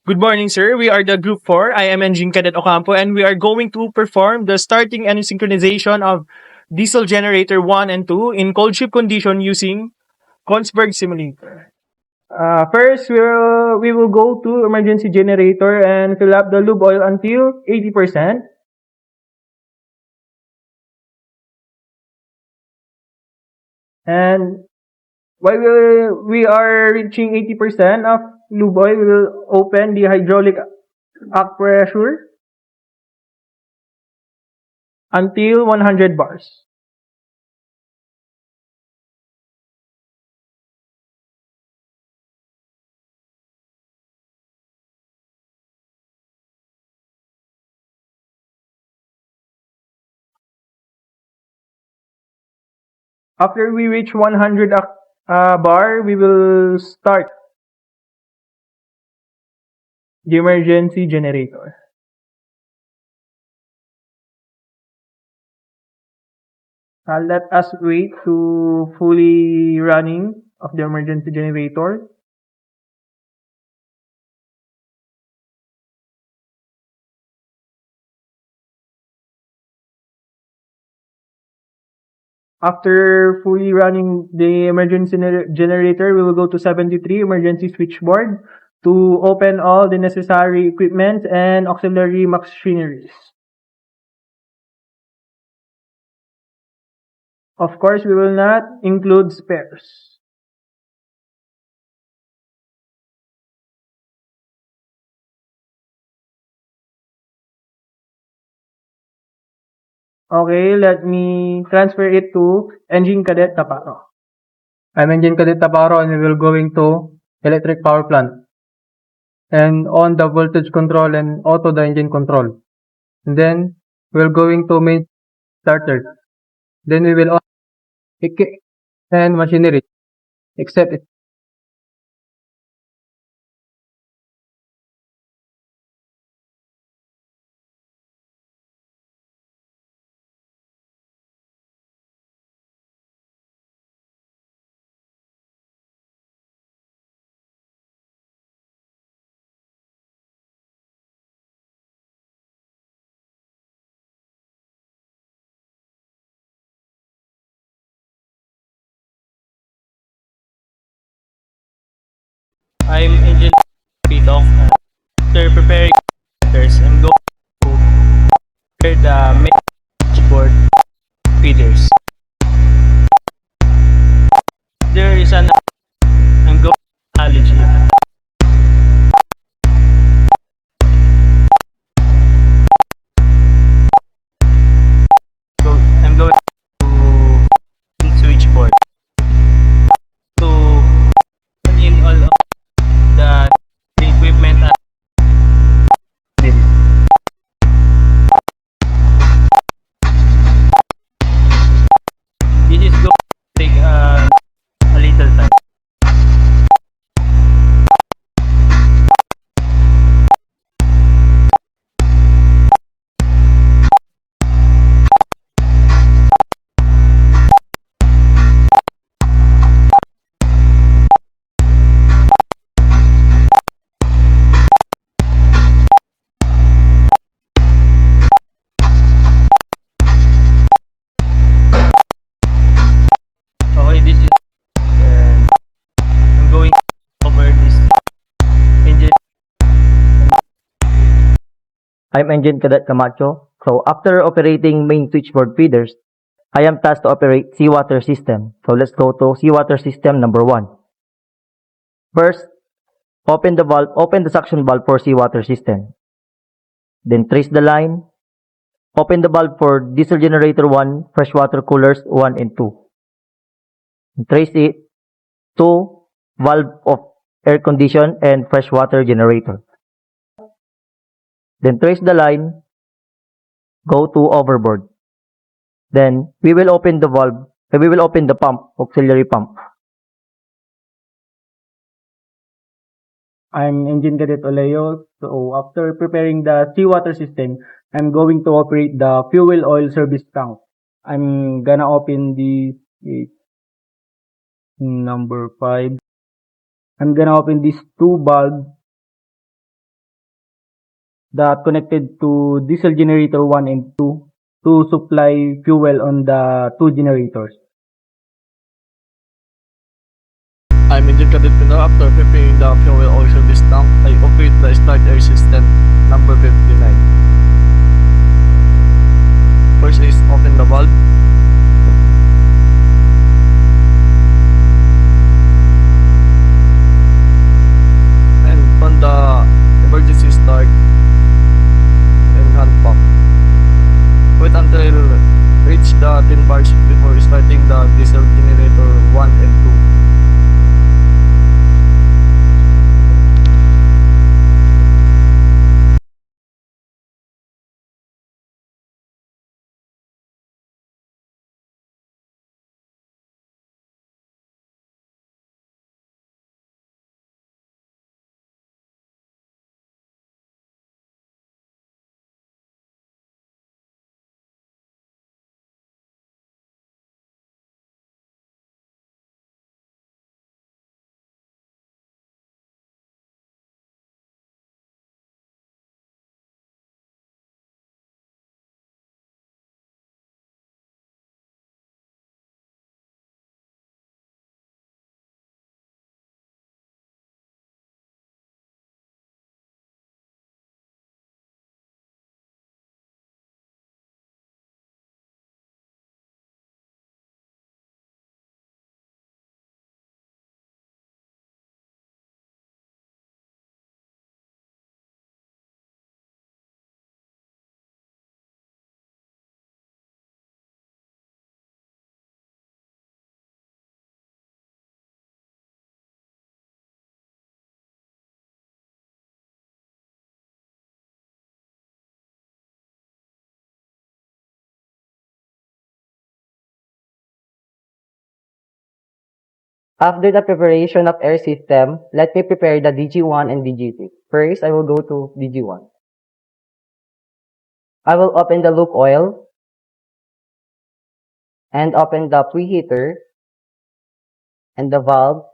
Good morning, sir. We are the Group 4. I am Engine Cadet Ocampo, and we are going to perform the starting and synchronization of diesel generator 1 and 2 in cold ship condition using Kongsberg simulator. First, we will go to emergency generator and fill up the lube oil until 80%. And while we are reaching 80% of lube oil, we will open the hydraulic arc pressure until 100 bars. After we reach 100 bar, we will start the emergency generator. Let us wait to fully running of the emergency generator. After fully running the emergency generator, we will go to 73 emergency switchboard to open all the necessary equipment and auxiliary machineries. Of course, we will not include spares. Okay, let me transfer it to Engine Cadet Taparo. I'm Engine Cadet Taparo and we will going to electric power plant. And on the voltage control and auto the engine control. And then we're going to main starter. Then we will on and machinery. Except it. I'm Engine Pitong. After preparing feeders, I'm going to prepare the main switchboard feeders. There is an I'm going to analogy. I'm going to switchboard to put in all of the equipment and this is going to take a little time. Okay, this is I'm going to cover this engine. I'm Engine Cadet Camacho. So after operating main switchboard feeders, I am tasked to operate seawater system. So let's go to seawater system number 1. First, open the suction valve for seawater system. Then trace the line. Open the valve for diesel generator 1, freshwater coolers 1 and 2. Trace it to valve of air condition and freshwater generator. Then trace the line, go to overboard. Then we will open the valve, we will open the pump, auxiliary pump. I'm Engine Cadet Oleo. So after preparing the seawater system, I'm going to operate the fuel oil service tank. I'm gonna open the number 5. I'm gonna open these two bulbs that connected to diesel generator 1 and 2 to supply fuel on the two generators. I'm Engine Cadet Pino. After preparing the fuel oil service tank, I operate the start air system number 59. First is open the valve. And on the emergency start and hand pump. Wait until reach the 10 bars before starting the diesel generator 1 and 2. After the preparation of air system, let me prepare the DG1 and DG2. First, I will go to DG1. I will open the loop oil and open the preheater and the valve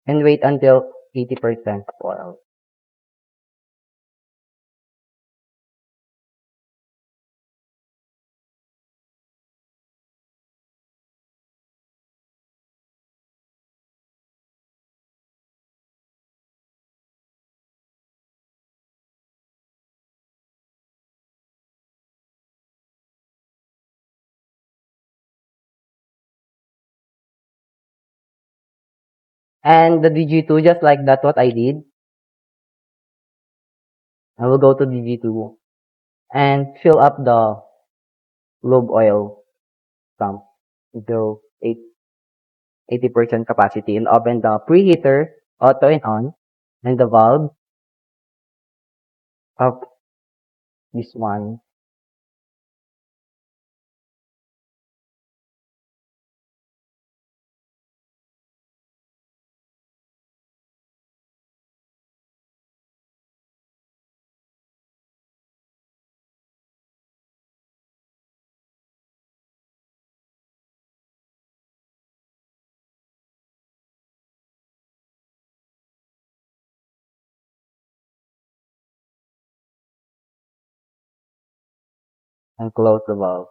and wait until 80% oil. And the DG2, just like that what I did, I will go to DG2 and fill up the lube oil pump until 80% capacity and open the preheater, auto and on, and the valve of this one. And close the valve.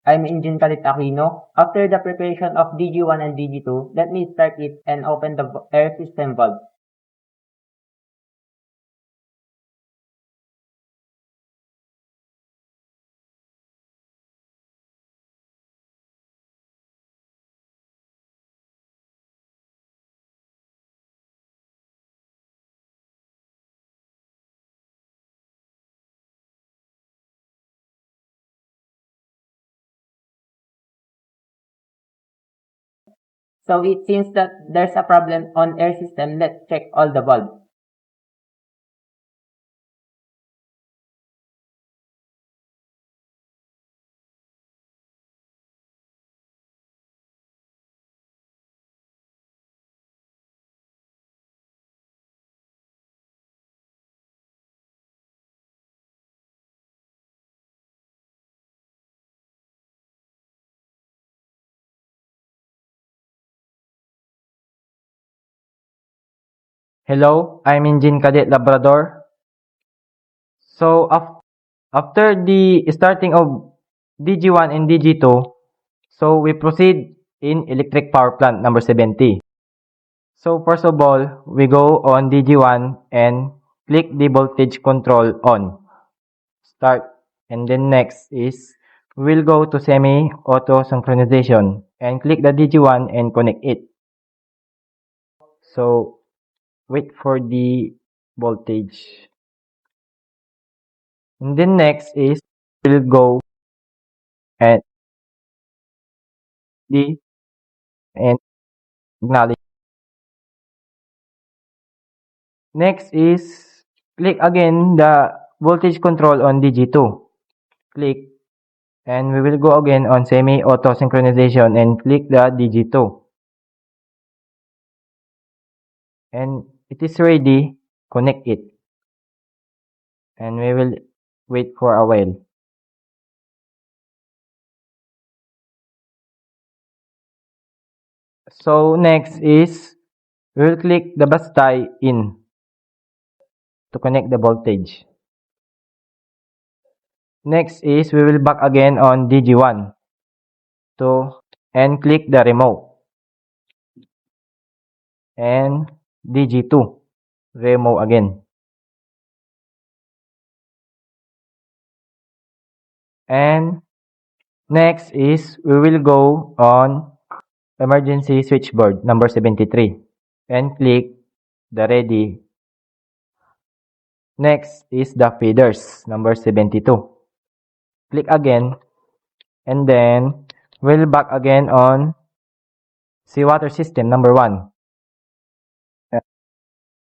I'm Engine Cadet Aquino. After the preparation of DG1 and DG2, let me start it and open the air system valve. So it seems that there's a problem on air system. Let's check all the valves. Hello, I'm Engine Cadet Labrador. So, after the starting of DG1 and DG2, so we proceed in electric power plant number 70. So, first of all, we go on DG1 and click the voltage control on. Start. And then next is, we'll go to semi-auto synchronization and click the DG1 and connect it. So, wait for the voltage. And then next is, we'll go and the and acknowledge. Next is, click again the voltage control on DG2. Click, and we will go again on semi-auto synchronization and click the DG2. And it is ready, connect it. And we will wait for a while. So next is, we will click the bus tie in to connect the voltage. Next is, we will back again on DG1 and click the remote. And DG2, remote again. And next is, we will go on emergency switchboard number 73 and click the ready. Next is the feeders number 72. Click again, and then we'll back again on seawater system number 1.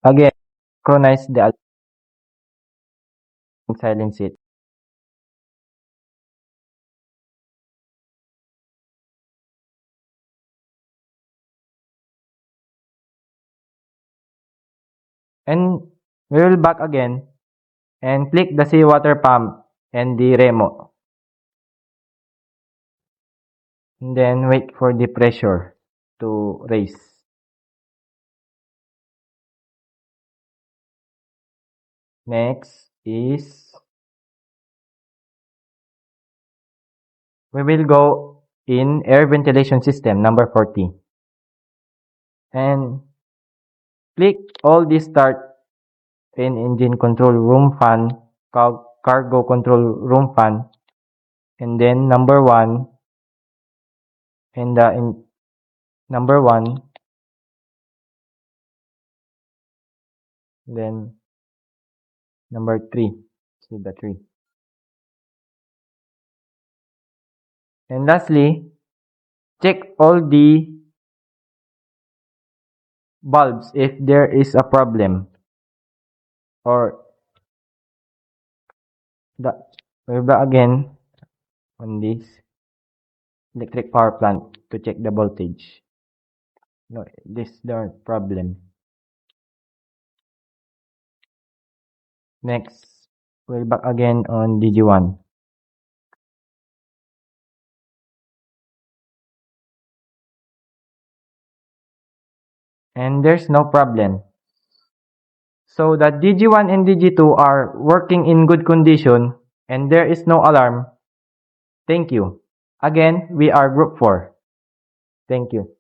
Again, synchronize the alarm, silence it. And we will back again and click the seawater pump and the remote. And then wait for the pressure to raise. Next is, we will go in air ventilation system number 40. And click all the start in engine control room fan, cargo control room fan, and then number 1, and number 1, then number 3, so the 3. And lastly, check all the bulbs if there is a problem, or we'll back again on this electric power plant to check the voltage. No, this is the problem. Next, we'll back again on DG1. And there's no problem. So the DG1 and DG2 are working in good condition and there is no alarm. Thank you. Again, we are group 4. Thank you.